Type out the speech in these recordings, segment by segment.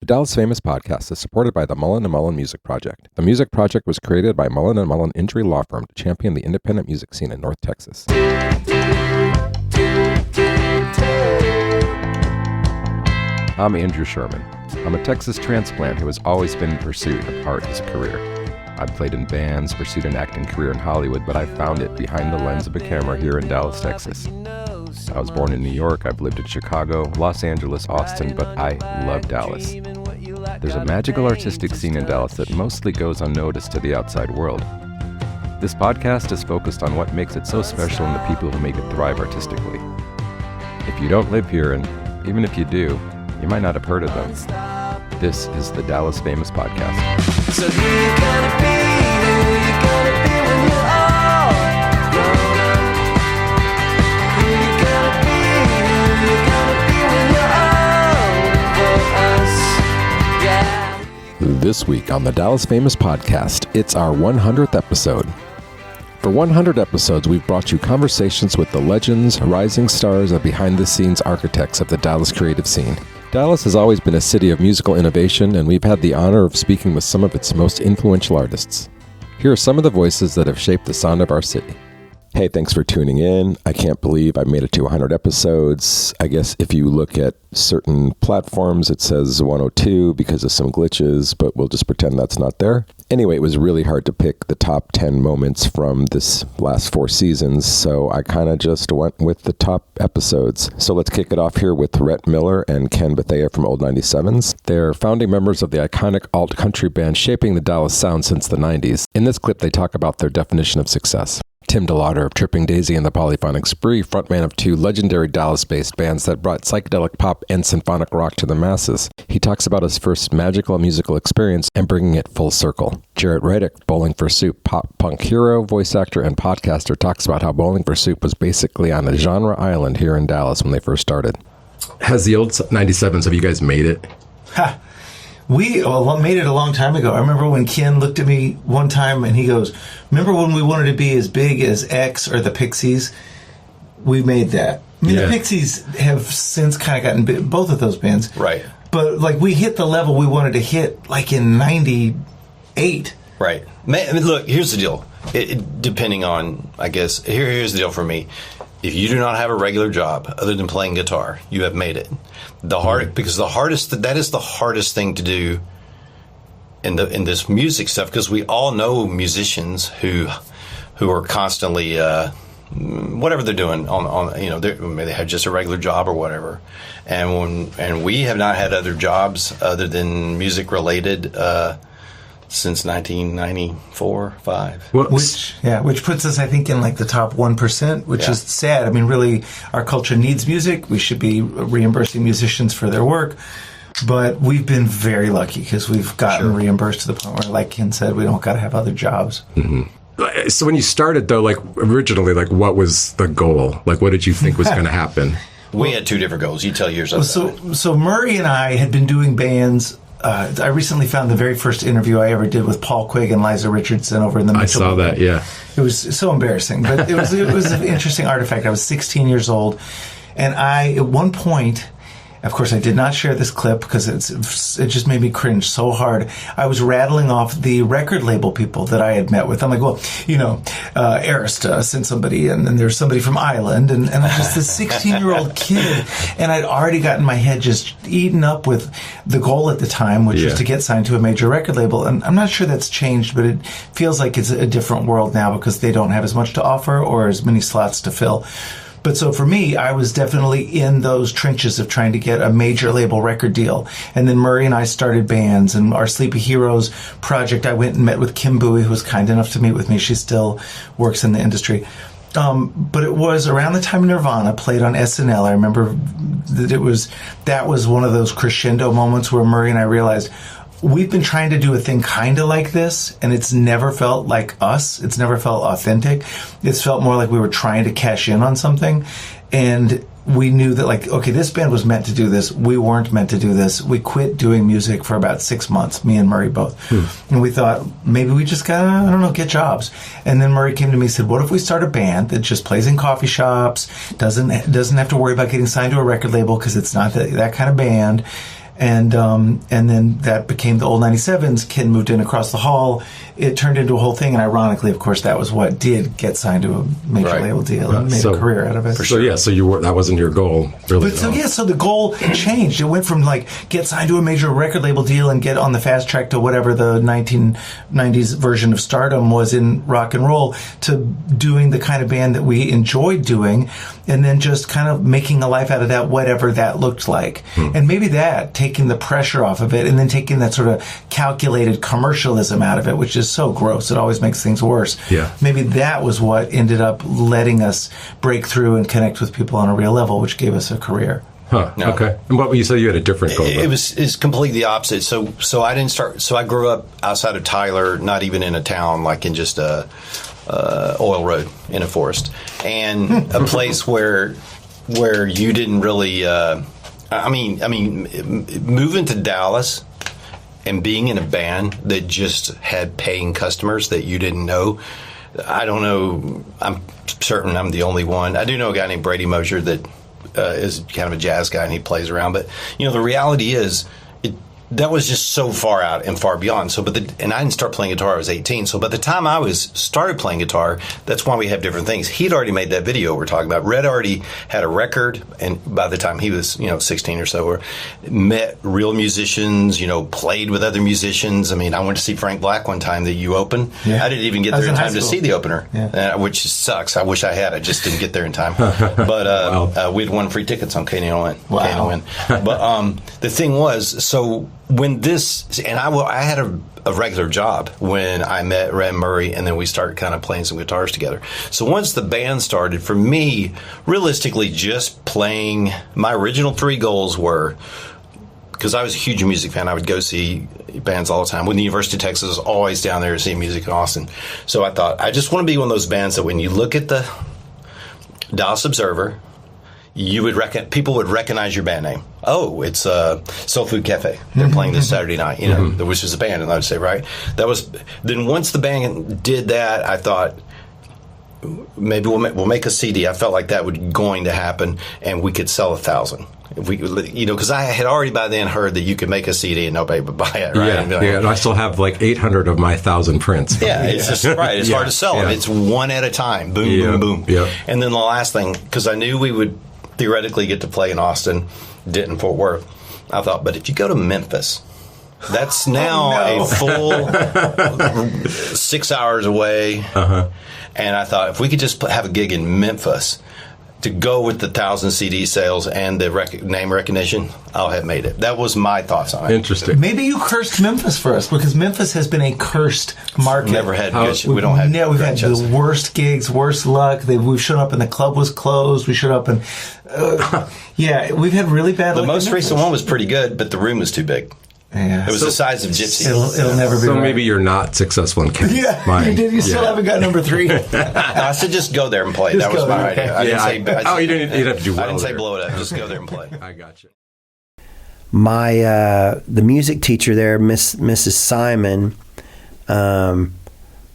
Dallas Famous podcast is supported by the Mullen & Mullen Music Project. The Music Project was created by Mullen & Mullen Injury Law Firm to champion the independent music scene in North Texas. I'm Andrew Sherman. I'm a Texas transplant who has always been in pursuit of art as a career. I've played in bands, pursued an acting career in Hollywood, but I found it behind the lens of a camera here in Dallas, Texas. I was born in New York, I've lived in Chicago, Los Angeles, Austin, but I love Dallas. There's a magical artistic scene in Dallas that mostly goes unnoticed to the outside world. This podcast is focused on what makes it so special and the people who make it thrive artistically. If you don't live here, and even if you do, you might not have heard of them. This is the Dallas Famous Podcast. So who you gonna be? Who you gonna be when you're all grown up? Who you gonna be? Who you gonna be when you're all for us? Yeah. This week on the Dallas Famous Podcast, it's our 100th episode. For 100 episodes, we've brought you conversations with the legends, rising stars, and behind-the-scenes architects of the Dallas creative scene. Dallas has always been a city of musical innovation, and we've had the honor of speaking with some of its most influential artists. Here are some of the voices that have shaped the sound of our city. Hey, thanks for tuning in. I can't believe I made it to 100 episodes. I guess if you look at certain platforms, it says 102 because of some glitches, but we'll just pretend that's not there. Anyway, it was really hard to pick the top 10 moments from this last 4 seasons, so I kind of just went with the top episodes. So let's kick it off here with Rhett Miller and Ken Bethea from Old 97s. They're founding members of the iconic alt-country band shaping the Dallas sound since the 90s. In this clip, they talk about their definition of success. Tim DeLaughter of Tripping Daisy and the Polyphonic Spree, frontman of 2 legendary Dallas-based bands that brought psychedelic pop and symphonic rock to the masses. He talks about his first magical musical experience and bringing it full circle. Jaret Reddick, Bowling for Soup pop punk hero, voice actor, and podcaster, talks about how Bowling for Soup was basically on a genre island here in Dallas when they first started. Has the old 97s, have you guys made it? Ha! We made it a long time ago. I remember when Ken looked at me one time and he goes, remember when we wanted to be as big as X or the Pixies? We made that. I mean, The Pixies have since kind of gotten big, both of those bands. Right. But, we hit the level we wanted to hit, in 98. Right. I mean, look, here's the deal. Depending on, I guess, here's the deal for me. If you do not have a regular job other than playing guitar, you have made it. Because that is the hardest thing to do in this music stuff, because we all know musicians who are constantly whatever they're doing on they have just a regular job or whatever, and we have not had other jobs other than music related since 1994-5. Which puts us, I think, in the top 1%, which is sad. I mean, really, our culture needs music. We should be reimbursing musicians for their work. But we've been very lucky because we've gotten reimbursed to the point where, like Ken said, we don't got to have other jobs. Mm-hmm. So when you started, though, originally, what was the goal? What did you think was going to happen? We had 2 different goals. You tell yours. So Murray and I had been doing bands. I recently found the very first interview I ever did with Paul Quigg and Liza Richardson over in the Mitchell. I saw that, yeah. It was so embarrassing, but it was an interesting artifact. I was 16 years old, and at one point, of course, I did not share this clip because it just made me cringe so hard. I was rattling off the record label people that I had met with. I'm like, Arista sent somebody, and then there's somebody from Island, and I'm just this 16-year-old kid, and I'd already gotten my head just eaten up with the goal at the time, which was to get signed to a major record label. And I'm not sure that's changed, but it feels like it's a different world now because they don't have as much to offer or as many slots to fill. But so for me, I was definitely in those trenches of trying to get a major label record deal. And then Murray and I started bands, and our Sleepy Heroes project, I went and met with Kim Bowie, who was kind enough to meet with me. She still works in the industry. But it was around the time Nirvana played on SNL. I remember that was one of those crescendo moments where Murray and I realized, we've been trying to do a thing kind of like this, and it's never felt like us. It's never felt authentic. It's felt more like we were trying to cash in on something. And we knew that, this band was meant to do this. We weren't meant to do this. We quit doing music for about 6 months, me and Murray both. And we thought, maybe we just gotta, get jobs. And then Murray came to me and said, what if we start a band that just plays in coffee shops, doesn't have to worry about getting signed to a record label because it's not that kind of band. And then that became the old 97s. Ken moved in across the hall. It turned into a whole thing. And ironically, of course, that was what did get signed to a major label deal and made a career out of it. So that wasn't your goal, really. But so the goal changed. It went from like get signed to a major record label deal and get on the fast track to whatever the 1990s version of stardom was in rock and roll, to doing the kind of band that we enjoyed doing, and then just kind of making a life out of that, whatever that looked like. And maybe that, taking the pressure off of it, and then taking that sort of calculated commercialism out of it, which is so gross. It always makes things worse. Yeah. Maybe that was what ended up letting us break through and connect with people on a real level, which gave us a career. Huh. No. Okay. And what you said you had a different goal. It's completely the opposite. So I didn't start. So I grew up outside of Tyler, not even in a town, like in just a oil road in a forest, and a place where you didn't really. I mean, moving to Dallas and being in a band that just had paying customers that you didn't know. I don't know. I'm certain I'm the only one. I do know a guy named Brady Mosier that is kind of a jazz guy, and he plays around. But the reality is, that was just so far out and far beyond. So, and I didn't start playing guitar. I was 18. So, by the time I started playing guitar, that's why we have different things. He'd already made that video we're talking about. Rhett already had a record, and by the time he was 16 or so, or met real musicians. Played with other musicians. I mean, I went to see Frank Black one time that you opened. Yeah. I didn't even get there in time to see the opener, which sucks. I wish I had. I just didn't get there in time. But we had won free tickets on KNON. Wow. KNON. But the thing was, so. When this, and I had a regular job when I met Rhett Murray, and then we started kind of playing some guitars together. So once the band started, for me, realistically, just playing, my original 3 goals were, because I was a huge music fan, I would go see bands all the time. When the University of Texas was always down there to see music in Austin. So I thought, I just want to be one of those bands that when you look at the Dallas Observer, people would recognize your band name. Oh, it's Soul Food Cafe. They're playing this Saturday night, which is a band, and I would say, right? Then once the band did that, I thought, maybe we'll make a CD. I felt like that was going to happen, and we could sell 1,000. If we, because I had already by then heard that you could make a CD and nobody would buy it, right? And I still have like 800 of my 1,000 prints. Yeah, it's just right. It's hard to sell them. It's one at a time. Boom, boom, boom. Yeah. And then the last thing, because I knew we would theoretically get to play in Austin, Denton, Fort Worth. I thought, but if you go to Memphis, that's now a full 6 hours away. And I thought, if we could just have a gig in Memphis to go with the 1,000 CD sales and the name recognition, I'll have made it. That was my thoughts on it. Interesting. Maybe you cursed Memphis for us, because Memphis has been a cursed market. Never had good. We don't have. We've had the worst gigs, worst luck. We've shown up and the club was closed. We showed up and we've had really bad luck. The most recent one was pretty good, but the room was too big. Yeah. It was the size of Gypsy. It'll never be. So right. maybe you're not successful in Ken's mind. You did. You still haven't got number 3. I said just go there and play. That was my idea. I didn't say. You'd have to do well. I didn't say blow it up. Just go there and play. I got you. My the music teacher there, Mrs. Simon,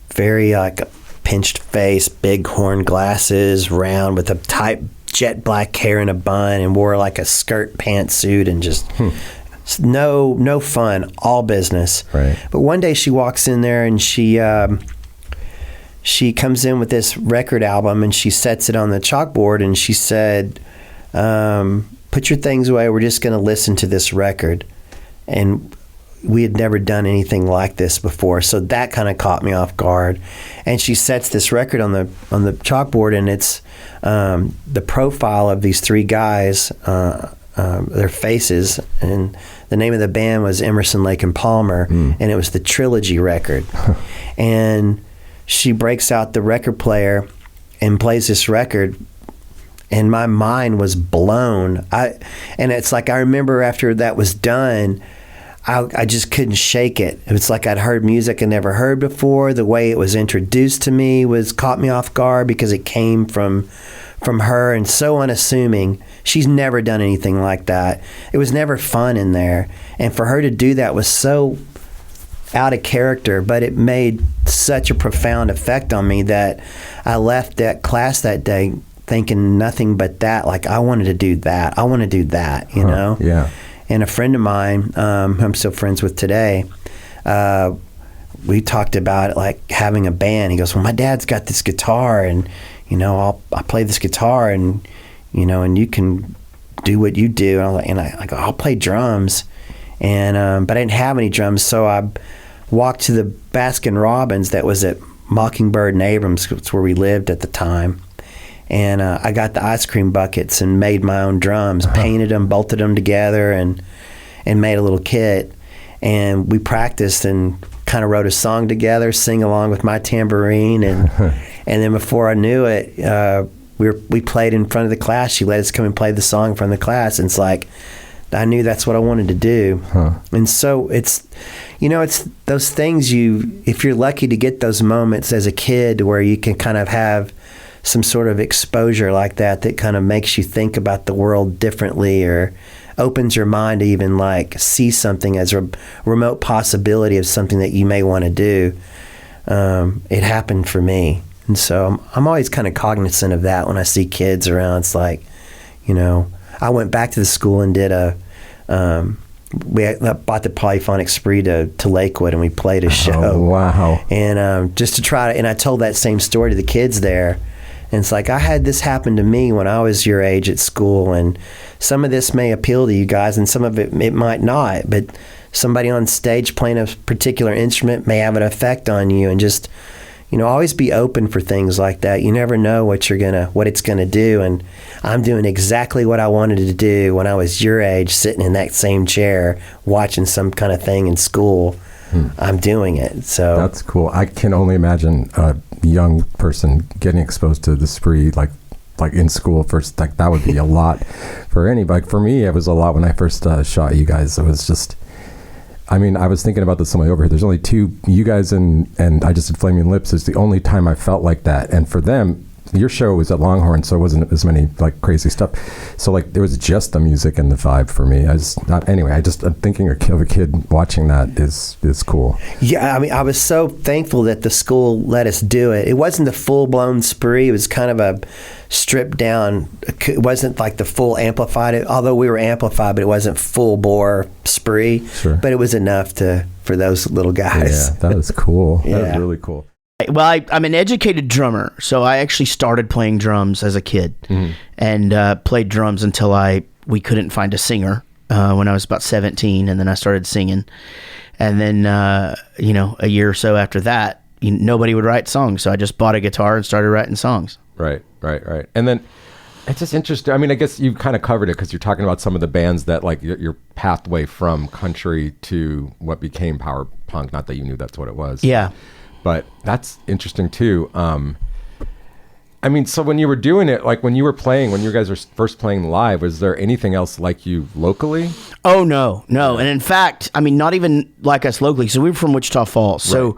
very like pinched face, big horn glasses, round with a tight jet black hair in a bun, and wore like a skirt pantsuit and just. No fun, all business. Right. But one day she walks in there and she comes in with this record album and she sets it on the chalkboard and she said, put your things away, we're just going to listen to this record. And we had never done anything like this before, so that kind of caught me off guard. And she sets this record on the chalkboard, and it's the profile of these 3 guys, their faces, and the name of the band was Emerson, Lake and Palmer, and it was the Trilogy record. And she breaks out the record player and plays this record, and my mind was blown. And it's like, I remember after that was done, I just couldn't shake it. It was like I'd heard music I never heard before. The way it was introduced to me caught me off guard, because it came from her, and so unassuming. She's never done anything like that. It was never fun in there. And for her to do that was so out of character, but it made such a profound effect on me that I left that class that day thinking nothing but that. Like, I wanted to do that. I want to do that, you know? Yeah. And a friend of mine, who I'm still friends with today, we talked about like having a band. He goes, well, my dad's got this guitar, and I'll play this guitar, and and you can do what you do. And I go, I'll play drums, and but I didn't have any drums, so I walked to the Baskin Robbins that was at Mockingbird and Abrams. It's where we lived at the time. And I got the ice cream buckets and made my own drums, painted them, bolted them together, and made a little kit. And we practiced and kind of wrote a song together, sing along with my tambourine, and then before I knew it, we played in front of the class. She let us come and play the song in front of the class, and it's like I knew that's what I wanted to do. And so it's it's those things if you're lucky to get those moments as a kid where you can kind of have some sort of exposure like that kind of makes you think about the world differently, or opens your mind to even like see something as a remote possibility of something that you may want to do. It happened for me. And so I'm always kind of cognizant of that when I see kids around. It's like, I went back to the school and did we bought the Polyphonic Spree to Lakewood, and we played a show. Oh, wow. And just to try to, and I told that same story to the kids there. And it's like, I had this happen to me when I was your age at school, and some of this may appeal to you guys, and some of it might not, but somebody on stage playing a particular instrument may have an effect on you, and just, always be open for things like that. You never know what it's gonna do, and I'm doing exactly what I wanted to do when I was your age, sitting in that same chair, watching some kind of thing in school. I'm doing it. So that's cool. I can only imagine a young person getting exposed to the Spree, like in school first. Like that would be a lot for anybody. For me, it was a lot when I first shot you guys. It was just, I was thinking about this somebody over here. There's only two, you guys and I just did Flaming Lips is the only time I felt like that. And for them, your show was at Longhorn, so it wasn't as many like crazy stuff. So like there was just the music and the vibe for me. I'm thinking of a kid watching that is cool. Yeah, I was so thankful that the school let us do it. It wasn't the full-blown Spree. It was kind of a stripped down. It wasn't like the full amplified. Although we were amplified, but it wasn't full bore Spree. Sure. But it was enough for those little guys. Yeah, that was cool. Yeah. That was really cool. Well, I'm an educated drummer, so I actually started playing drums as a kid, and played drums until we couldn't find a singer when I was about 17, and then I started singing. And then, a year or so after that, nobody would write songs, so I just bought a guitar and started writing songs. Right. And then it's just interesting. I guess you kind of covered it because you're talking about some of the bands that like your pathway from country to what became power punk. Not that you knew that's what it was. Yeah. But that's interesting too. So when you were doing it, like when you guys were first playing live, was there anything else like you locally? Oh, no. And in fact, not even like us locally. So we were from Wichita Falls. So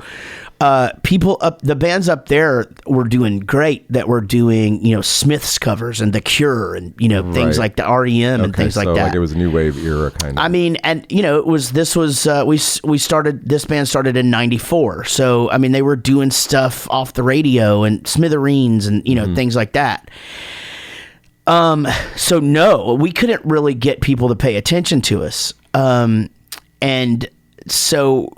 the bands up there were doing great that were doing, Smith's covers and The Cure and, things like the REM and things like that. Like it was a new wave era kind of. This band started in 94. So, they were doing stuff off the radio and Smithereens and, things like that. So no, we couldn't really get people to pay attention to us. And so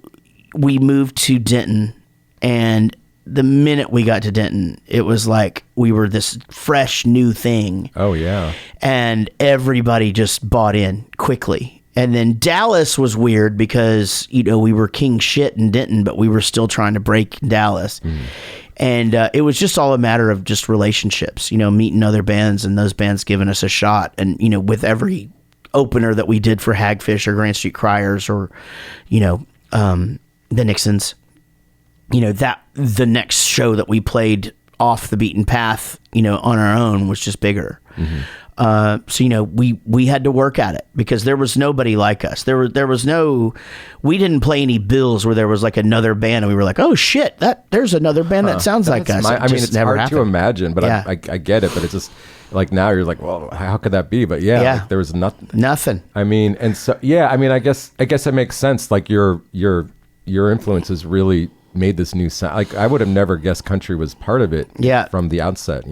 we moved to Denton, and the minute we got to Denton, it was like we were this fresh new thing. Oh yeah. And everybody just bought in quickly. And then Dallas was weird because, we were king shit in Denton, but we were still trying to break Dallas. And it was just all a matter of just relationships, meeting other bands and those bands giving us a shot. And, with every opener that we did for Hagfish or Grand Street Criers or, the Nixons, that the next show that we played off the beaten path, on our own was just bigger. So, we had to work at it because there was nobody like us. We didn't play any bills where there was like another band and we were like, oh shit, there's another band that sounds like us. It's never hard to imagine, but yeah. I get it, but it's just like now you're like, well, how could that be? But yeah. Like, there was nothing. And so, I guess it makes sense. Like your influences really made this new sound. Like I would have never guessed country was part of it. Yeah. From the outset,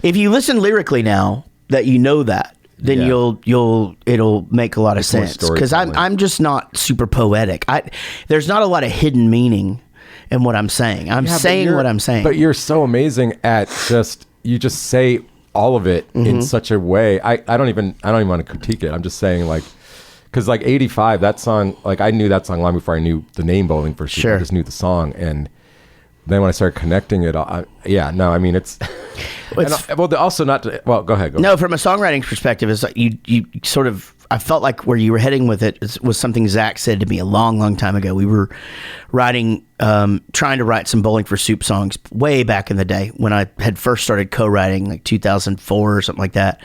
If you listen lyrically now, that then it'll make a lot of sense, because I'm just not super poetic. There's not a lot of hidden meaning in what I'm saying. I'm saying what I'm saying. But you're so amazing at you just say all of it in such a way. I don't even want to critique it. I'm just saying, like, because like 85, that song, like I knew that song long before I knew the name Bowling for Soup. Sure. I just knew the song, and then when I started connecting it, I mean, it's also not to, well, go ahead. No, from a songwriting perspective, is like you sort of, I felt like where you were heading with it was something Zach said to me a long, long time ago. We were writing, trying to write some Bowling for Soup songs way back in the day when I had first started co-writing, like 2004 or something like that.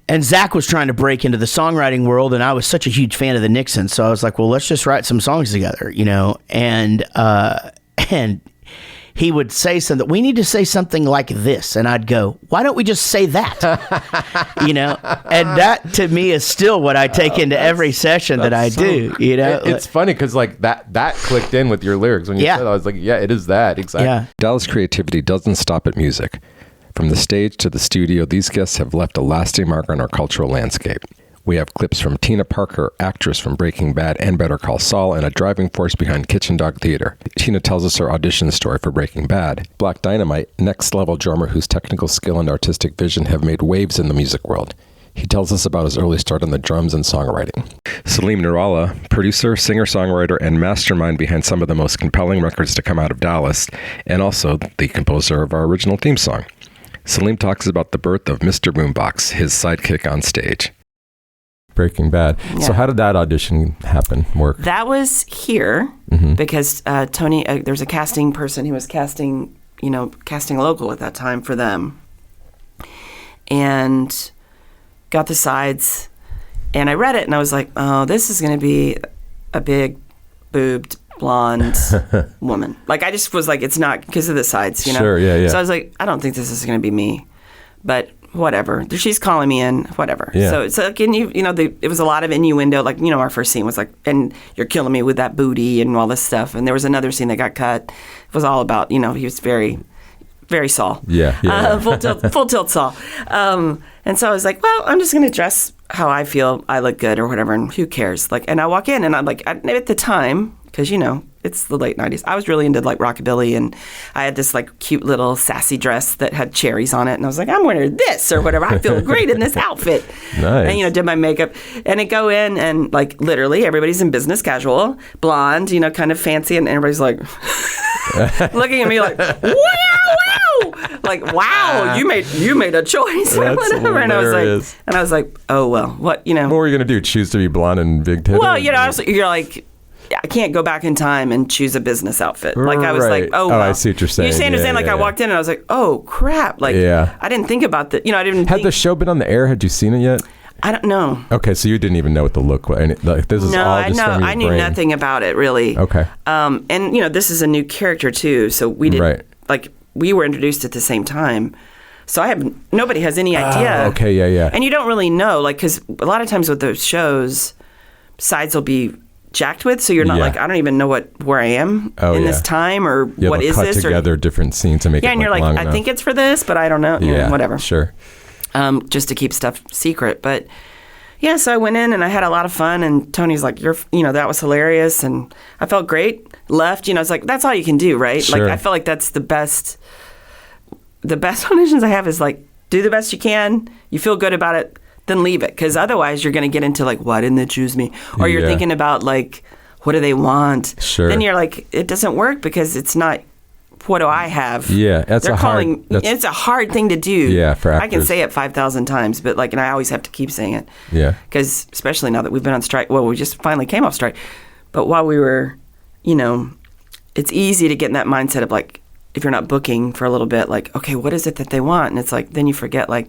And Zach was trying to break into the songwriting world, and I was such a huge fan of the Nixons, so I was like, well, let's just write some songs together, you know? And he would say something, we need to say something like this. And I'd go, why don't we just say that? You know? And that to me is still what I take into every session that I do, you know? It's funny because like that clicked in with your lyrics when you said it. I was like, yeah, it is that. Exactly. Yeah. Dallas' creativity doesn't stop at music. From the stage to the studio, these guests have left a lasting mark on our cultural landscape. We have clips from Tina Parker, actress from Breaking Bad and Better Call Saul, and a driving force behind Kitchen Dog Theater. Tina tells us her audition story for Breaking Bad. Blaque Dynamite, next-level drummer whose technical skill and artistic vision have made waves in the music world. He tells us about his early start on the drums and songwriting. Salim Nourallah, producer, singer-songwriter, and mastermind behind some of the most compelling records to come out of Dallas, and also the composer of our original theme song. Salim talks about the birth of Mr. Boombox, his sidekick on stage. Breaking Bad. Yeah. So how did that audition work? That was here because Tony, there's a casting person who was casting local at that time for them, and got the sides, and I read it and I was like, oh, this is going to be a big boobed blonde woman. Like, I just was like, it's not, because of the sides, you know? Sure, yeah. So I was like, I don't think this is going to be me, but whatever. She's calling me in, whatever. Yeah. So it's like, and it was a lot of innuendo. Like, our first scene was like, and you're killing me with that booty and all this stuff. And there was another scene that got cut. It was all about, he was very, very Saul. Yeah. Full tilt Saul. And so I was like, well, I'm just going to dress how I feel I look good or whatever, and who cares? Like, and I walk in and I'm like, at the time, because it's the late 90s, I was really into like rockabilly, and I had this like cute little sassy dress that had cherries on it, and I was like, I'm wearing this or whatever, I feel great in this outfit. Nice. And did my makeup, and I go in and like literally everybody's in business casual, blonde, kind of fancy, and everybody's like looking at me like, wow, like, wow, you made a choice or whatever. Hilarious. And I was like, oh well, what What were you gonna do? Choose to be blonde and big titted? Well, you're like, I can't go back in time and choose a business outfit. Like, I was like, oh, well. I see what you're saying. You see what I'm saying? Like, I walked in and I was like, oh, crap. Like, I didn't think about that. I didn't Had the show been on the air? Had you seen it yet? I don't know. Okay, so you didn't even know what the look was. Like, this is all just from your I knew brain. nothing about it, really. Okay. And, this is a new character, too. So we didn't, we were introduced at the same time. So nobody has any idea. Okay, yeah. And you don't really know, like, because a lot of times with those shows, sides will be jacked with, so you're not like, I don't even know where I am in this time, or what is this, cut together different scenes to make it and you're like, long I enough. think it's for this, but I don't know. Whatever. Sure. Just to keep stuff secret. But yeah, so I went in and I had a lot of fun, and Tony's like, that was hilarious, and I felt great. Left, it's like, that's all you can do, right? Sure. Like, I feel like that's the best auditions I have is like, do the best you can, you feel good about it, then leave it, because otherwise you're going to get into like, why didn't they choose me? Or you're thinking about like, what do they want? Sure. Then you're like, it doesn't work because it's not, what do I have? Yeah, it's a hard thing to do. Yeah, for actors. I can say it 5,000 times, but like, and I always have to keep saying it. Yeah. Because especially now that we've been on strike, well, we just finally came off strike, but while we were, it's easy to get in that mindset of like, if you're not booking for a little bit, like, okay, what is it that they want? And it's like, then you forget, like,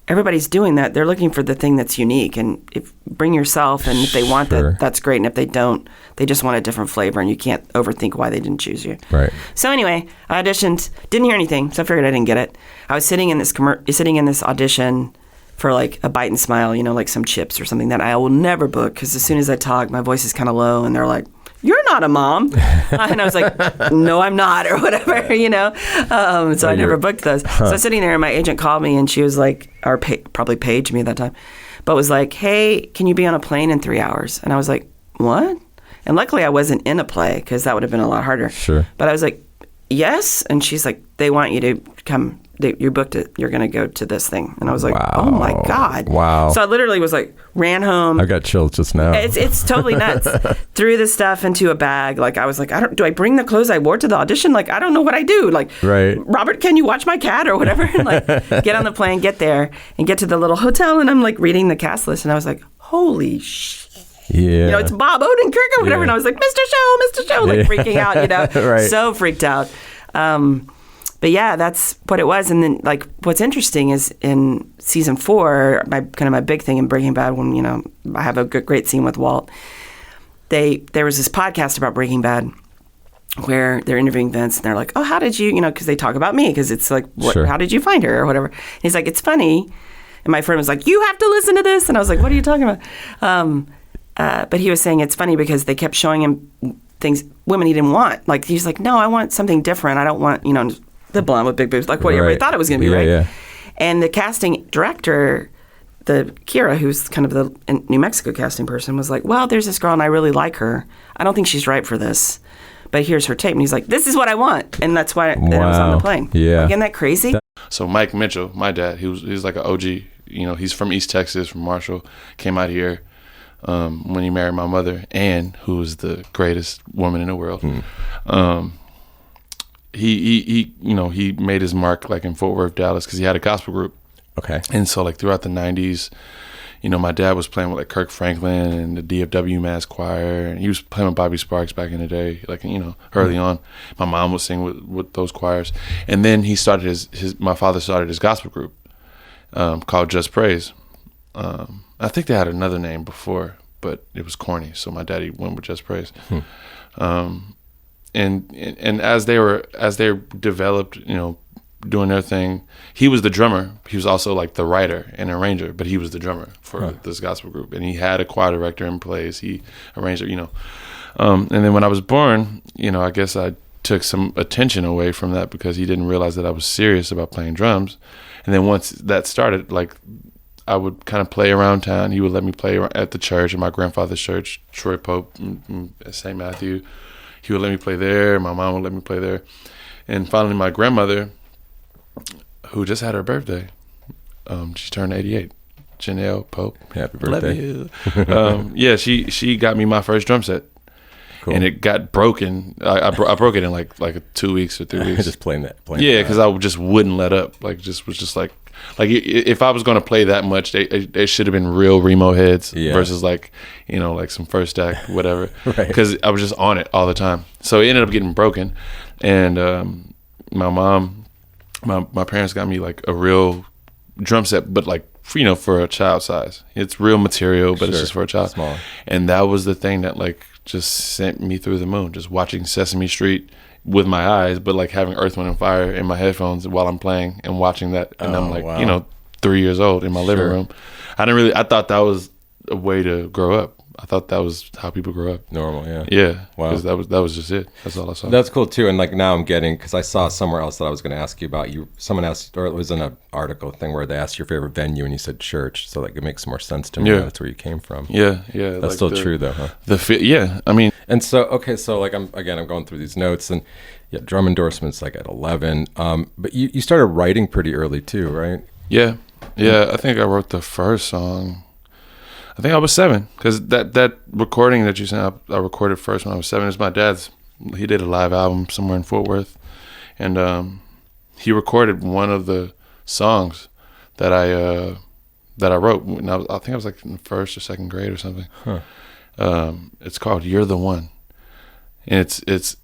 everybody's doing that. They're looking for the thing that's unique, and bring yourself, and if they want that, that's great. And if they don't, they just want a different flavor, and you can't overthink why they didn't choose you. Right. So anyway, I auditioned, didn't hear anything, so I figured I didn't get it. I was sitting in this audition for like a bite and smile, like some chips or something that I will never book, because as soon as I talk, my voice is kind of low, and they're like, you're not a mom. And I was like, no, I'm not, or whatever, you know. So I never booked those. So I was sitting there, and my agent called me, and she was like, or probably paged me at that time, but was like, hey, can you be on a plane in 3 hours? And I was like, what? And luckily I wasn't in a play, because that would have been a lot harder. Sure. But I was like, yes. And she's like, they want you to come. You booked it. You're going to go to this thing. And I was like, oh my God. Wow. So I literally was like, ran home. I got chills just now. It's totally nuts. Threw the stuff into a bag. Like, I was like, do I bring the clothes I wore to the audition? Like, I don't know what I do. Like, right. Robert, can you watch my cat or whatever? And like, get on the plane, get there, and get to the little hotel. And I'm like reading the cast list. And I was like, holy shit. Yeah. You know, it's Bob Odenkirk or whatever. Yeah. And I was like, Mr. Show, like freaking out, you know. Right. So freaked out. But yeah, that's what it was. And then, like, what's interesting is in season 4, my big thing in Breaking Bad, when, you know, I have a great scene with Walt. There was this podcast about Breaking Bad where they're interviewing Vince, and they're like, oh, how did you, you know, because they talk about me, because it's like, Sure. how did you find her or whatever? And he's like, it's funny. And my friend was like, you have to listen to this. And I was like, what are you talking about? But he was saying it's funny because they kept showing him women he didn't want. Like, he's like, no, I want something different. I don't want, you know, the blonde with big boobs, like what everybody thought it was going to be, right? Yeah. And the casting director, the Kira, who's kind of the New Mexico casting person, was like, well, there's this girl and I really like her. I don't think she's right for this, but here's her tape. And he's like, this is what I want. And that's why then I was on the plane. Yeah. Like, isn't that crazy? So Mike Mitchell, my dad, he's like an OG. You know, he's from East Texas, from Marshall. Came out here when he married my mother, Ann, who was the greatest woman in the world. He you know, he made his mark like in Fort Worth, Dallas, because he had a gospel group. Okay. And so like throughout the 90s, you know, my dad was playing with like Kirk Franklin and the DFW Mass Choir, and he was playing with Bobby Sparks back in the day, like, you know, early on. My mom would sing with those choirs. And then he started my father started his gospel group called Just Praise. I think they had another name before, but it was corny, so my daddy went with Just Praise. And as they developed, you know, doing their thing, he was the drummer. He was also like the writer and arranger, but he was the drummer for this gospel group. And he had a choir director in place. He arranged it, you know. And then when I was born, you know, I guess I took some attention away from that because he didn't realize that I was serious about playing drums. And then once that started, like, I would kind of play around town. He would let me play at the church, at my grandfather's church, Troy Pope, St. Matthew. He would let me play there. My mom would let me play there. And finally, my grandmother, who just had her birthday, she turned 88. Janelle Pope. Happy birthday. Love you. Yeah, she got me my first drum set. Cool. And it got broken. I broke it in like 2 weeks or 3 weeks. Just playing yeah, because I just wouldn't let up. Like, was just like if I was going to play that much, they should have been real Remo heads versus like, you know, like some first stack, whatever. Because I was just on it all the time. So it ended up getting broken. And my mom, my parents got me like a real drum set, but like, you know, for a child size. It's real material, but it's just for a child. Small. And that was the thing that like just sent me through the moon, just watching Sesame Street with my eyes, but like having Earth, Wind & Fire in my headphones while I'm playing and watching that. And I'm like, you know, 3 years old in my living room. I thought that was a way to grow up. I thought that was how people grow up. Normal, yeah. Yeah. Wow. Because that was just it. That's all I saw. That's cool too. And like now I'm getting, because I saw somewhere else that I was going to ask you about. Someone asked, or it was in an article thing where they asked your favorite venue and you said church. So like it makes more sense to me. Yeah. That's where you came from. Yeah. That's like still true though, huh? Yeah. I mean. And so, okay, so like I'm going through these notes and drum endorsements like at 11. But you started writing pretty early too, right? Yeah. I think I wrote the first song. I think I was 7, because that recording that you sent, I recorded first when I was 7. It's my dad's. He did a live album somewhere in Fort Worth, and he recorded one of the songs that I wrote. When I think I was like in first or second grade or something. It's called "You're the One," and it's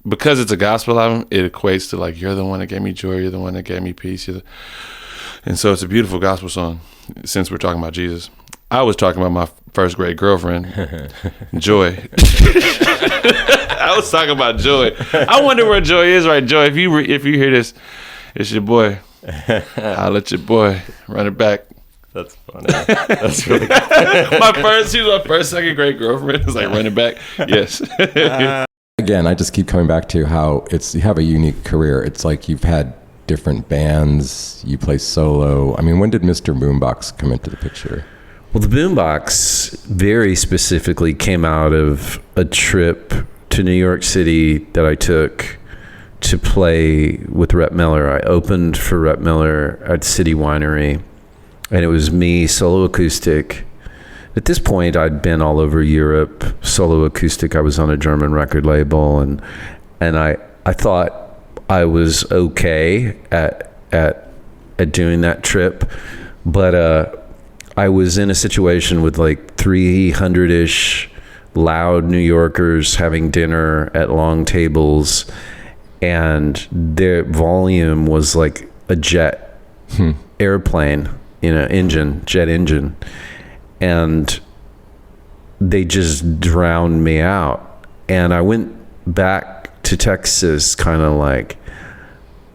because it's a gospel album. It equates to like, you're the one that gave me joy. You're the one that gave me peace. And so it's a beautiful gospel song. Since we're talking about Jesus. I was talking about my first grade girlfriend, Joy. I was talking about Joy. I wonder where Joy is, right? Joy, if you hear this, it's your boy. I'll let your boy run it back. That's funny. That's really good. She was my first second grade girlfriend. It's like running back. Yes. Again, I just keep coming back to how you have a unique career. It's like you've had different bands, you play solo. I mean, when did Mr. Boombox come into the picture? Well, the Boombox very specifically came out of a trip to New York City that I took to play with Rhett Miller. I opened for Rhett Miller at City Winery, and it was me, solo acoustic. At this point, I'd been all over Europe, solo acoustic. I was on a German record label, and I thought I was okay at doing that trip, but I was in a situation with like 300-ish loud New Yorkers having dinner at long tables, and their volume was like a jet airplane, jet engine. And they just drowned me out. And I went back to Texas kind of like,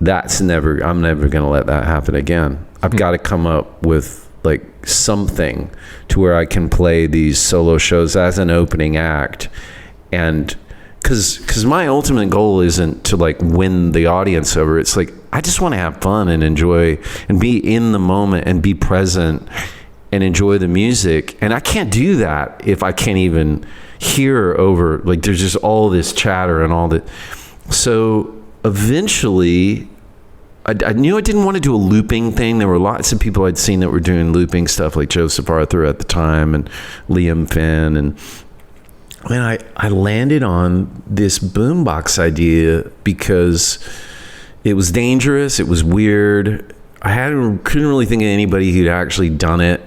I'm never going to let that happen again. I've got to come up with like something to where I can play these solo shows as an opening act. And because my ultimate goal isn't to like win the audience over. It's like, I just want to have fun and enjoy and be in the moment and be present and enjoy the music. And I can't do that if I can't even hear over, like there's just all this chatter and all that. So eventually I knew I didn't want to do a looping thing. There were lots of people I'd seen that were doing looping stuff, like Joseph Arthur at the time and Liam Finn. And I landed on this boombox idea because it was dangerous. It was weird. couldn't really think of anybody who'd actually done it.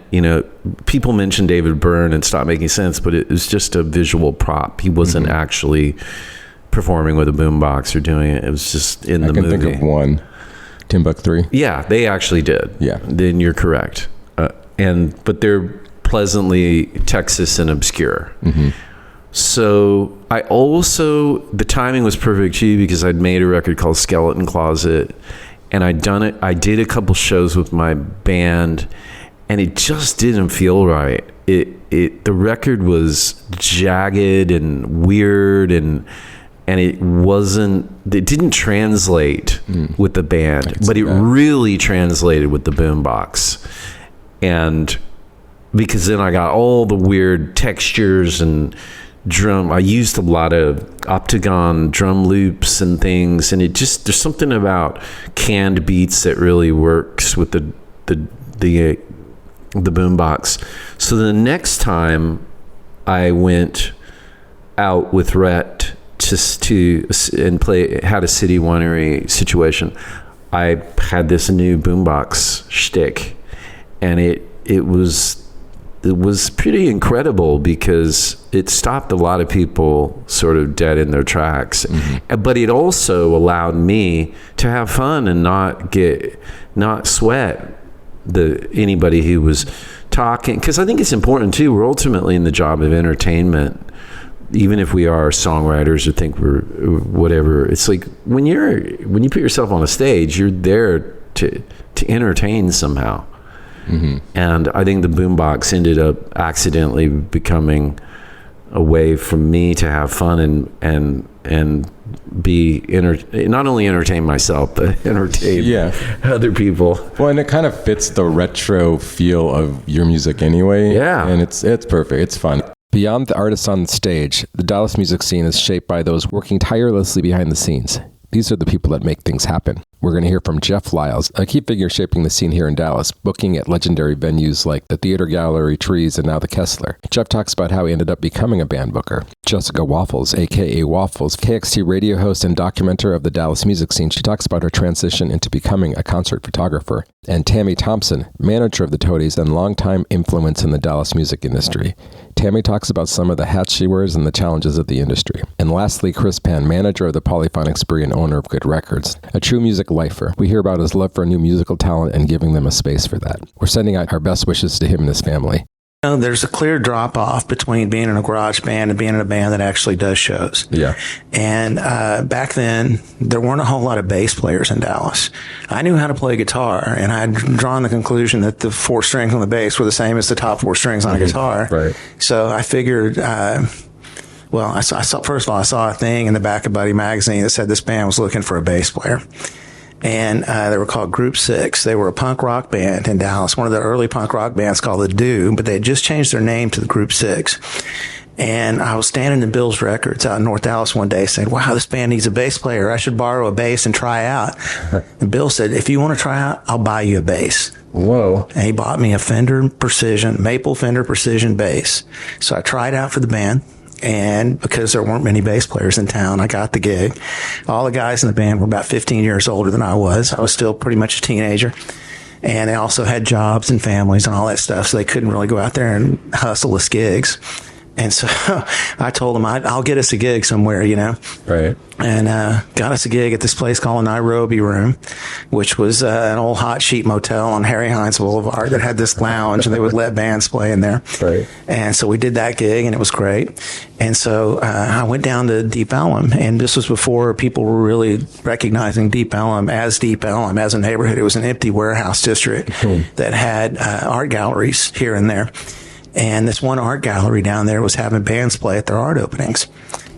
People mentioned David Byrne and Stop Making Sense, but it was just a visual prop. He wasn't actually performing with a boombox or doing it. It was just in the movie. I can think of one. Timbuk3? Yeah, they actually did. Yeah. Then you're correct. But they're pleasantly Texas and obscure. Mm-hmm. So the timing was perfect too, because I'd made a record called Skeleton Closet, and I did a couple shows with my band, and it just didn't feel right. The record was jagged and weird, and it didn't translate with the band, but it really translated with the boombox. And because then I got all the weird textures and drum. I used a lot of octagon drum loops and things, and there's something about canned beats that really works with the boombox. So the next time I went out with Rhett and had a City Winery situation, I had this new boombox shtick, and it was pretty incredible because it stopped a lot of people sort of dead in their tracks. Mm-hmm. But it also allowed me to have fun and not sweat anybody who was talking. Because I think it's important too. We're ultimately in the job of entertainment, even if we are songwriters or think we're whatever. It's like when you put yourself on a stage, you're there to entertain somehow. Mm-hmm. And I think the boombox ended up accidentally becoming a way for me to have fun and be not only entertain myself, but entertain other people. Well, and it kind of fits the retro feel of your music anyway. Yeah, and it's perfect. It's fun. Beyond the artists on stage, the Dallas music scene is shaped by those working tirelessly behind the scenes. These are the people that make things happen. We're going to hear from Jeff Liles, a key figure shaping the scene here in Dallas, booking at legendary venues like the Theater Gallery, Trees, and now the Kessler. Jeff talks about how he ended up becoming a band booker. Jessica Waffles, a.k.a. Waffles, KXT radio host and documenter of the Dallas music scene, she talks about her transition into becoming a concert photographer. And Tami Thomsen, manager of the Toadies and longtime influence in the Dallas music industry. Tami talks about some of the hats she wears and the challenges of the industry. And lastly, Chris Penn, manager of the Polyphonic Spree and owner of Good Records, a true music lifer. We hear about his love for new musical talent and giving them a space for that. We're sending out our best wishes to him and his family. There's a clear drop off between being in a garage band and being in a band that actually does shows. Yeah. And back then, there weren't a whole lot of bass players in Dallas. I knew how to play guitar, and I had drawn the conclusion that the 4 strings on the bass were the same as the top 4 strings on a guitar. Right. So I figured, I saw first of all, I saw a thing in the back of Buddy magazine that said this band was looking for a bass player. And they were called Group 6. They were a punk rock band in Dallas, one of the early punk rock bands called The Do, but they had just changed their name to the Group 6. And I was standing in Bill's Records out in North Dallas one day saying, wow, this band needs a bass player. I should borrow a bass and try out. And Bill said, if you want to try out, I'll buy you a bass. Whoa. And he bought me a Maple Fender Precision bass. So I tried out for the band. And because there weren't many bass players in town, I got the gig. All the guys in the band were about 15 years older than I was. I was still pretty much a teenager. And they also had jobs and families and all that stuff, so they couldn't really go out there and hustle us gigs. And so I told them, I'll get us a gig somewhere, Right. And got us a gig at this place called Nairobi Room, which was an old hot sheet motel on Harry Hines Boulevard that had this lounge, and they would let bands play in there. Right. And so we did that gig, and it was great. And so I went down to Deep Ellum, and this was before people were really recognizing Deep Ellum as a neighborhood. It was an empty warehouse district that had art galleries here and there. And this one art gallery down there was having bands play at their art openings.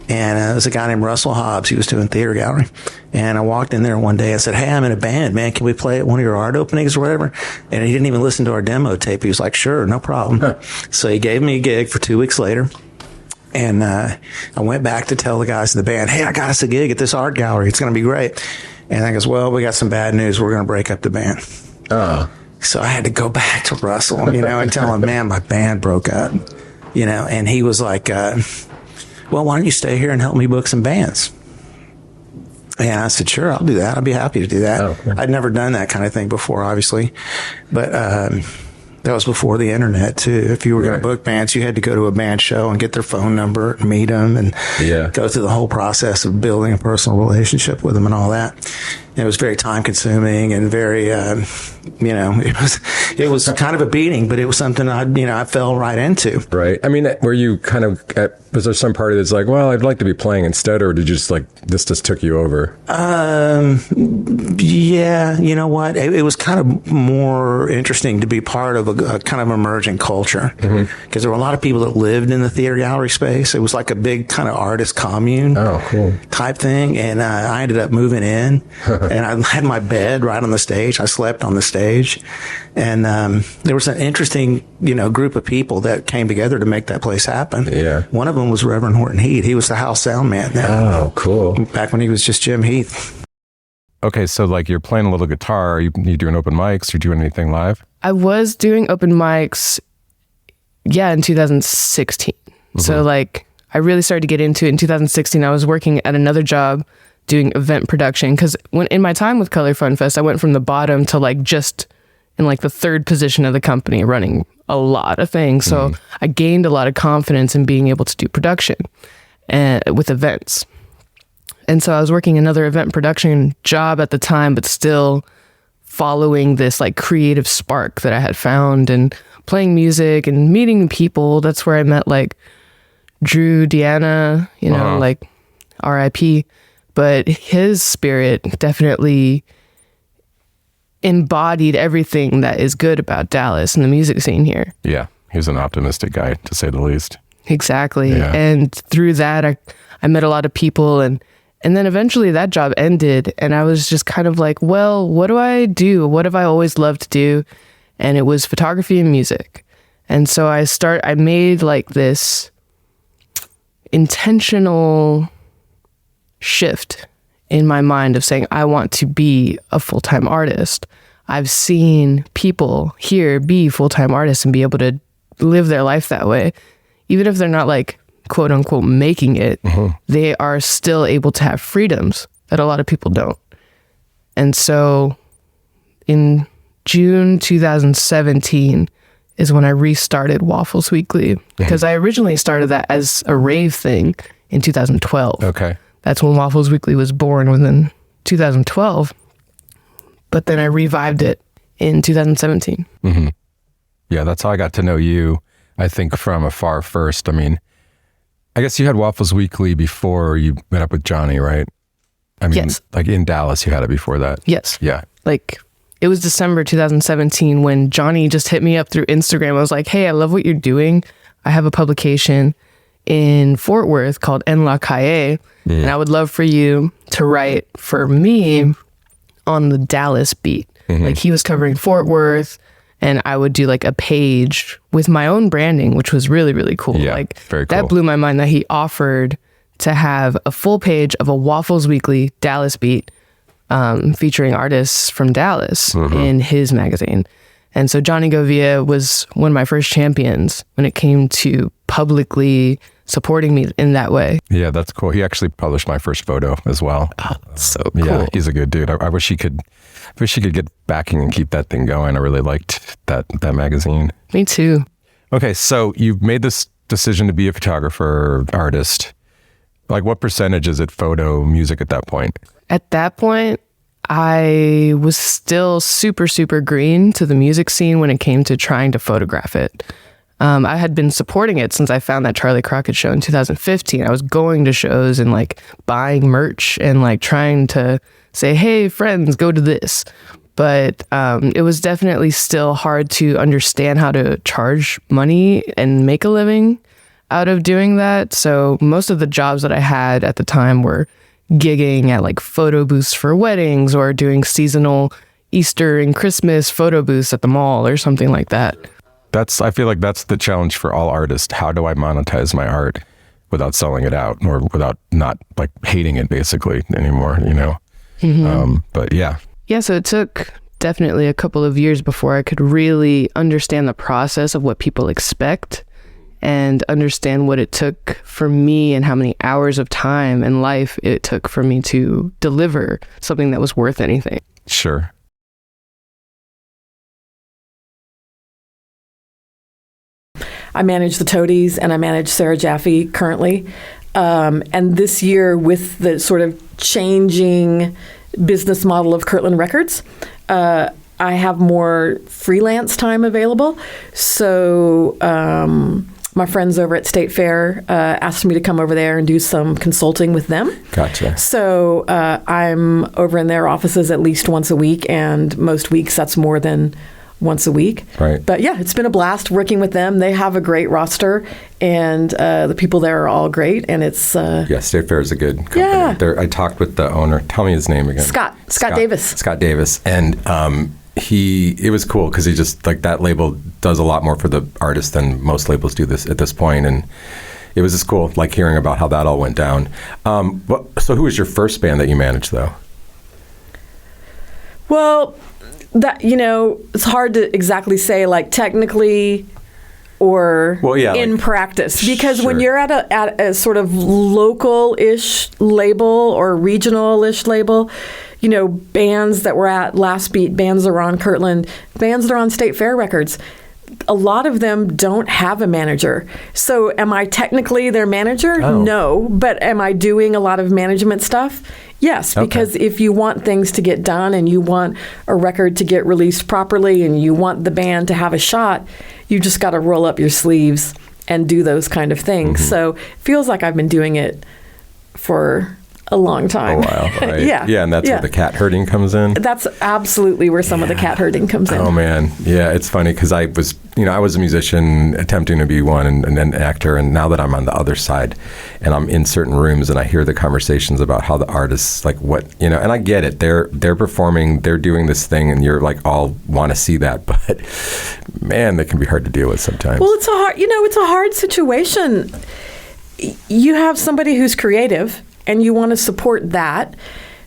And there was a guy named Russell Hobbs. He was doing theater gallery. And I walked in there one day and said, hey, I'm in a band, man. Can we play at one of your art openings or whatever? And he didn't even listen to our demo tape. He was like, sure, no problem. So he gave me a gig for 2 weeks later. And I went back to tell the guys in the band, hey, I got us a gig at this art gallery. It's going to be great. And I goes, well, we got some bad news. We're going to break up the band. Oh. So I had to go back to Russell, and tell him, man, my band broke up, and he was like, well, why don't you stay here and help me book some bands? And I said, sure, I'll do that. I'll be happy to do that. Oh, yeah. I'd never done that kind of thing before, obviously. But that was before the internet, too. If you were going to book bands, you had to go to a band show and get their phone number and meet them and go through the whole process of building a personal relationship with them and all that. It was very time consuming and very, it was kind of a beating, but it was something I fell right into. Right. I mean, were you kind of, was there some party that's like, well, I'd like to be playing instead, or did you just this just took you over? Yeah, you know what? It was kind of more interesting to be part of a kind of emerging culture, because there were a lot of people that lived in the theater gallery space. It was like a big kind of artist commune type thing. And I ended up moving in. And I had my bed right on the stage. I slept on the stage. And there was an interesting, group of people that came together to make that place happen. Yeah. One of them was Reverend Horton Heat. He was the house sound man then. Oh, cool. Back when he was just Jim Heath. Okay, so you're playing a little guitar. You doing open mics? You're doing anything live? I was doing open mics, in 2016. So I really started to get into it in 2016. I was working at another job doing event production, because when in my time with Color Fun Fest, I went from the bottom to just in the third position of the company, running a lot of things. So I gained a lot of confidence in being able to do production with events. And so I was working another event production job at the time, but still following this creative spark that I had found and playing music and meeting people. That's where I met Drew, Deanna, RIP. But his spirit definitely embodied everything that is good about Dallas and the music scene here. Yeah, he was an optimistic guy, to say the least. Exactly. Yeah. And through that, I met a lot of people. And then eventually that job ended. And I was just kind of well, what do I do? What have I always loved to do? And it was photography and music. And so I made this intentional shift in my mind of saying, I want to be a full-time artist. I've seen people here be full-time artists and be able to live their life that way. Even if they're not quote unquote making it, they are still able to have freedoms that a lot of people don't. And so in June 2017 is when I restarted Waffles Weekly, because I originally started that as a rave thing in 2012. Okay. That's when Waffles Weekly was born, within 2012. But then I revived it in 2017. Yeah, that's how I got to know you. I think, from afar first. I mean, I guess you had Waffles Weekly before you met up with Johnny, right? I mean, Yes. like in Dallas, you had it before that. Yes. Yeah. Like, it was December 2017 when Johnny just hit me up through Instagram. I was like, hey, I love what you're doing. I have a publication in Fort Worth called En La Calle, and I would love for you to write for me on the Dallas beat. Like, he was covering Fort Worth, and I would do like a page with my own branding, which was really, really cool. Yeah, like, very cool. that blew my mind that he offered to have a full page of a Waffles Weekly Dallas beat featuring artists from Dallas in his magazine. And so Johnny Govia was one of my first champions when it came to publicly supporting me in that way. Yeah, that's cool. He actually published my first photo as well. So cool. Yeah, he's a good dude. I wish he could get backing and keep that thing going. I really liked that magazine. Me too. Okay, so you've made this decision to be a photographer, artist. Like, what percentage is it photo, music at that point? At that point, I was still super, super green to the music scene when it came to trying to photograph it. I had been supporting it since I found that Charlie Crockett show in 2015. I was going to shows and like buying merch and like trying to say, hey, friends, go to this. But it was definitely still hard to understand how to charge money and make a living out of doing that. So most of the jobs that I had at the time were gigging at like photo booths for weddings or doing seasonal Easter and Christmas photo booths at the mall or something like that. I feel like that's the challenge for all artists. How do I monetize my art without selling it out or without not like hating it basically anymore, you know? But yeah. Yeah, so it took definitely a couple of years before I could really understand the process of what people expect and understand what it took for me and how many hours of time and life it took for me to deliver something that was worth anything. Sure. I manage the Toadies and I manage Sarah Jaffe currently. And this year, with the sort of changing business model of Kirtland Records, I have more freelance time available. So my friends over at State Fair asked me to come over there and do some consulting with them. Gotcha. So I'm over in their offices at least once a week, and most weeks that's more than once a week. Right. But yeah, it's been a blast working with them. They have a great roster, and the people there are all great. And it's Yeah, State Fair is a good company. Yeah. I talked with the owner. Tell me his name again. Scott Davis. Scott Davis. And it was cool because he just, like, that label does a lot more for the artist than most labels do this at this point. And it was just cool, like, hearing about how that all went down. So who was your first band that you managed, though? Well, that, it's hard to exactly say, like, technically or in practice, because when you're at a sort of local-ish label or regional-ish label, bands that were at Last Beat, bands that are on Kirtland, bands that are on State Fair Records, a lot of them don't have a manager. So am I technically their manager? Oh. No. But am I doing a lot of management stuff? Yes, because if you want things to get done and you want a record to get released properly and you want the band to have a shot, you just got to roll up your sleeves and do those kind of things. So it feels like I've been doing it for a long time. A while, right? Yeah, and that's where the cat herding comes in. That's absolutely where some of the cat herding comes in. Oh man, yeah, it's funny because I was a musician attempting to be one and then an actor, and now that I'm on the other side, and I'm in certain rooms and I hear the conversations about how the artists, like, what, and I get it. They're performing, they're doing this thing, and you're like all want to see that, but man, that can be hard to deal with sometimes. Well, it's a hard situation. You have somebody who's creative, and you want to support that,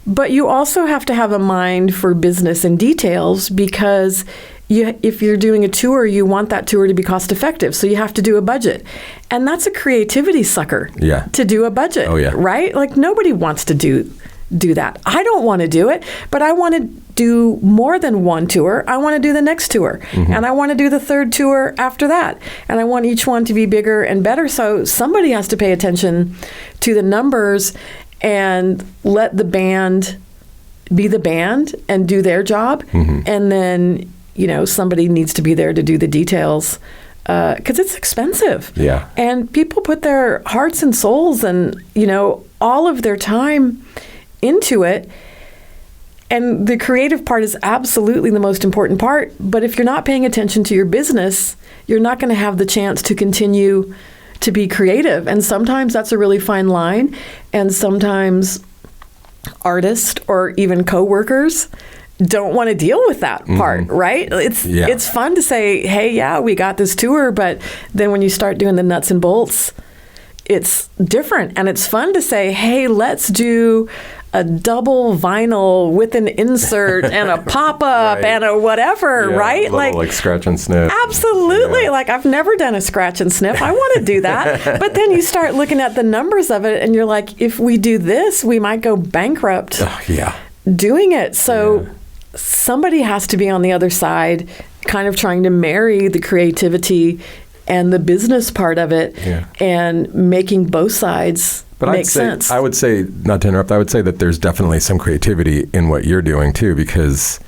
but you also have to have a mind for business and details, because if you're doing a tour, you want that tour to be cost effective, so you have to do a budget. And that's a creativity sucker to do a budget, right? Like, nobody wants to do that. I don't want to do it, but I want to do more than one tour. I want to do the next tour, and I want to do the third tour after that, and I want each one to be bigger and better. So somebody has to pay attention to the numbers and let the band be the band and do their job, and then somebody needs to be there to do the details because it's expensive. Yeah. And people put their hearts and souls and, all of their time into it. And the creative part is absolutely the most important part. But if you're not paying attention to your business, you're not going to have the chance to continue to be creative. And sometimes that's a really fine line. And sometimes artists or even coworkers don't want to deal with that part, right? It's fun to say, hey, yeah, we got this tour. But then when you start doing the nuts and bolts, it's different. And it's fun to say, hey, let's do a double vinyl with an insert and a pop-up and a whatever, right? Like scratch and sniff. Absolutely. Yeah. Like I've never done a scratch and sniff. I want to do that. But then you start looking at the numbers of it and you're like, if we do this, we might go bankrupt doing it. So somebody has to be on the other side kind of trying to marry the creativity and the business part of it and making both sides make sense. I would say, not to interrupt, I would say that there's definitely some creativity in what you're doing too, because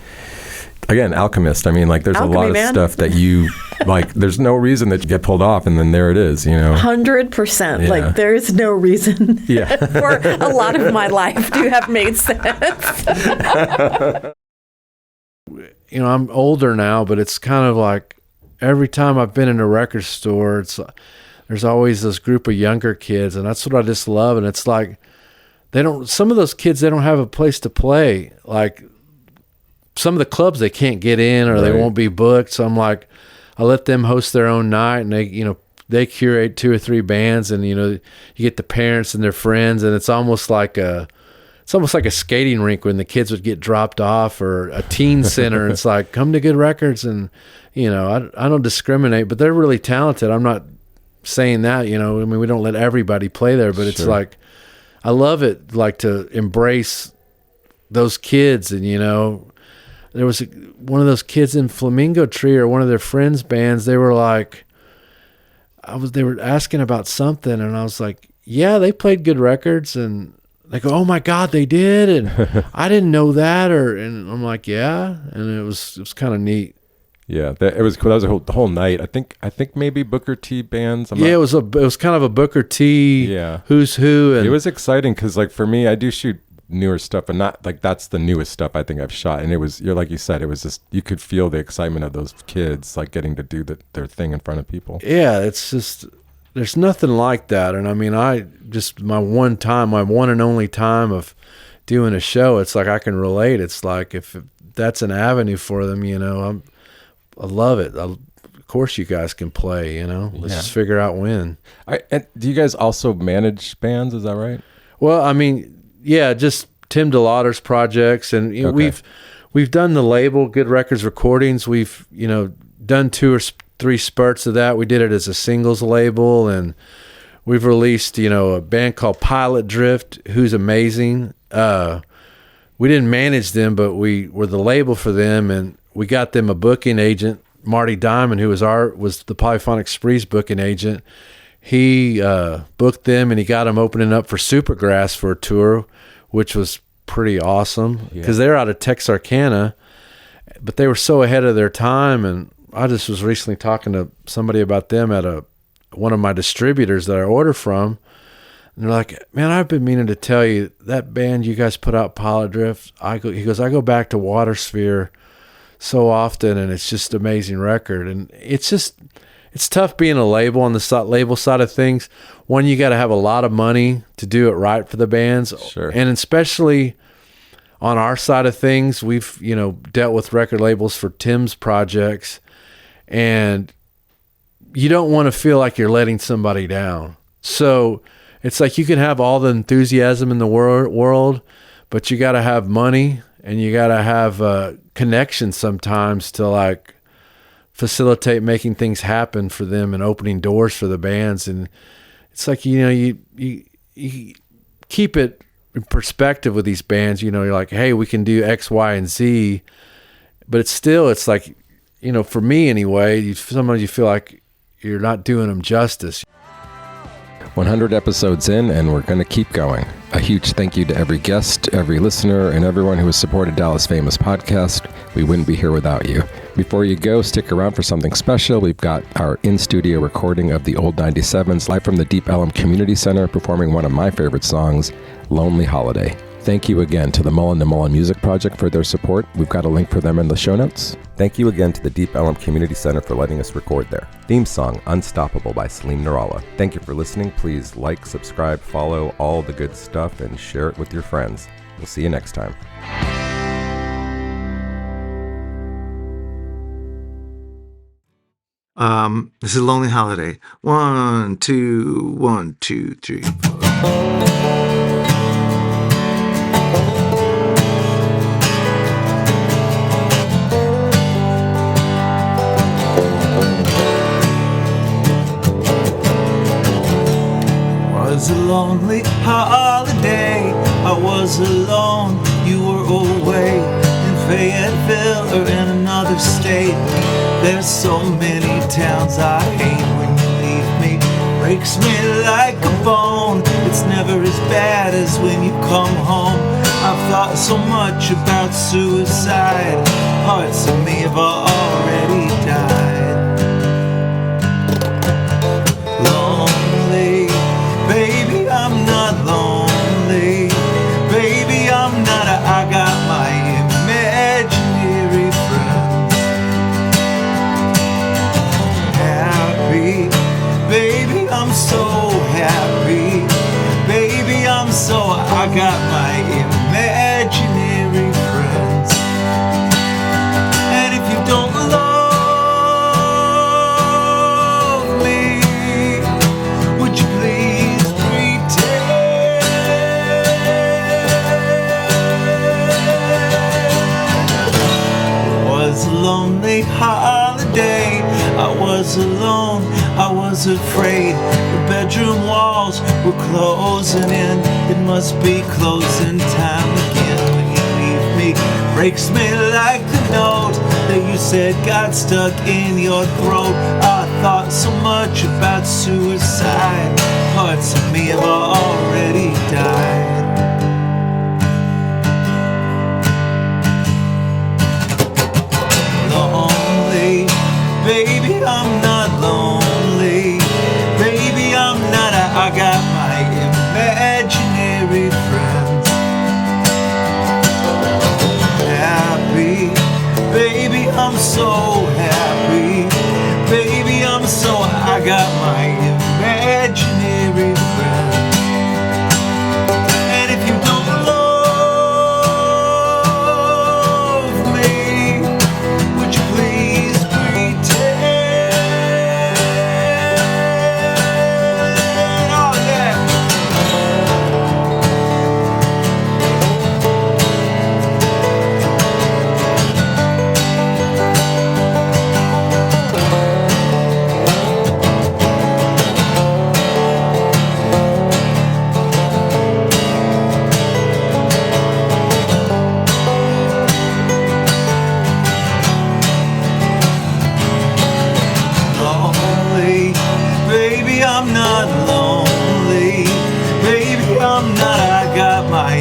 again, Alchemist, I mean, like there's Alchemy, a lot of stuff that you like, there's no reason that you get pulled off and then there it is, 100%. Like there is no reason for a lot of my life to have made sense. I'm older now, but it's kind of like every time I've been in a record store, there's always this group of younger kids, and that's what I just love. And it's like some of those kids, they don't have a place to play. Like some of the clubs they can't get in or they won't be booked. So I'm like, I let them host their own night, and they curate 2 or 3 bands, and you get the parents and their friends, and it's almost like a skating rink when the kids would get dropped off, or a teen center. It's like, come to Good Records, and I don't discriminate, but they're really talented. I'm not saying that, I mean, we don't let everybody play there, but it's like, I love it, like to embrace those kids. And there was one of those kids in Flamingo Tree, or one of their friends' bands. They were like, they were asking about something, and I was like, yeah, they played Good Records, and they go, oh my God, they did, and I didn't know that, and I'm like, yeah, and it was kind of neat. Yeah, it was cool. That was the whole night. I think maybe Booker T bands. It was kind of a Booker T. Who's who. And it was exciting because, like, for me, I do shoot newer stuff, but not like that's the newest stuff I think I've shot. And it was, like you said, it was just, you could feel the excitement of those kids, like getting to do their thing in front of people. Yeah, it's just, there's nothing like that. And I mean, my one and only time of doing a show, it's like I can relate. It's like if that's an avenue for them, I love it. Of course you guys can play, Let's just figure out when. And do you guys also manage bands? Is that right? Well, I mean, yeah, just Tim DeLaughter's projects. And we've done the label, Good Records Recordings. We've, done 2 or 3 spurts of that. We did it as a singles label. And we've released, a band called Pilot Drift, who's amazing. We didn't manage them, but we were the label for them. And we got them a booking agent, Marty Diamond, who was the Polyphonic Spree's booking agent. He booked them, and he got them opening up for Supergrass for a tour, which was pretty awesome because they're out of Texarkana, but they were so ahead of their time. And I just was recently talking to somebody about them at one of my distributors that I order from, and they're like, man, I've been meaning to tell you that band you guys put out, Pilot Drift. He goes, I go back to Watersphere so often, and it's just an amazing record. And it's tough being a label on the label side of things. One, you got to have a lot of money to do it right for the bands. Sure. And especially on our side of things, we've, dealt with record labels for Tim's projects, and you don't want to feel like you're letting somebody down. So it's like you can have all the enthusiasm in the world, but you got to have money, and you got to have connections sometimes to like facilitate making things happen for them and opening doors for the bands. And it's like, you keep it in perspective with these bands, you're like, hey, we can do X, Y, and Z, but it's like, for me anyway, sometimes you feel like you're not doing them justice. 100 episodes in, and we're going to keep going. A huge thank you to every guest, every listener, and everyone who has supported Dallas Famous Podcast. We wouldn't be here without you. Before you go, stick around for something special. We've got our in-studio recording of the old 97s, live from the Deep Ellum Community Center, performing one of my favorite songs, Lonely Holiday. Thank you again to the Mullen & Mullen Music Project for their support. We've got a link for them in the show notes. Thank you again to the Deep Ellum Community Center for letting us record there. Theme song, Unstoppable by Salim Nourallah. Thank you for listening. Please like, subscribe, follow, all the good stuff, and share it with your friends. We'll see you next time. This is Lonely Holiday. 1, 2, 1, 2, 3, 4. Was a lonely holiday. I was alone. You were away in Fayetteville or in another state. There's so many towns I hate. When you leave me, breaks me like a bone. It's never as bad as when you come home. I've thought so much about suicide. Parts of me have already died. Lonely, baby, I'm not lonely. Baby, I'm not. I got my imaginary friends. Happy, baby, I'm so happy. Baby, I'm so. I got my imaginary friends. And if you don't love me, would you please pretend? It was a lonely holiday. I was alone, I was afraid. The bedroom walls were closing in. It must be closing time again. When you leave me, breaks me like the note that you said got stuck in your throat. I thought so much about suicide. Parts of me have already died. Lonely, baby, I'm not lonely. Baby, I'm not. I got my imaginary friends. Happy, baby, I'm so happy. Baby, I'm so. I got my imaginary friends. And if you don't love me, would you please pretend? Oh yeah. Lonely, baby, I'm not lonely. Baby, I'm not. I got my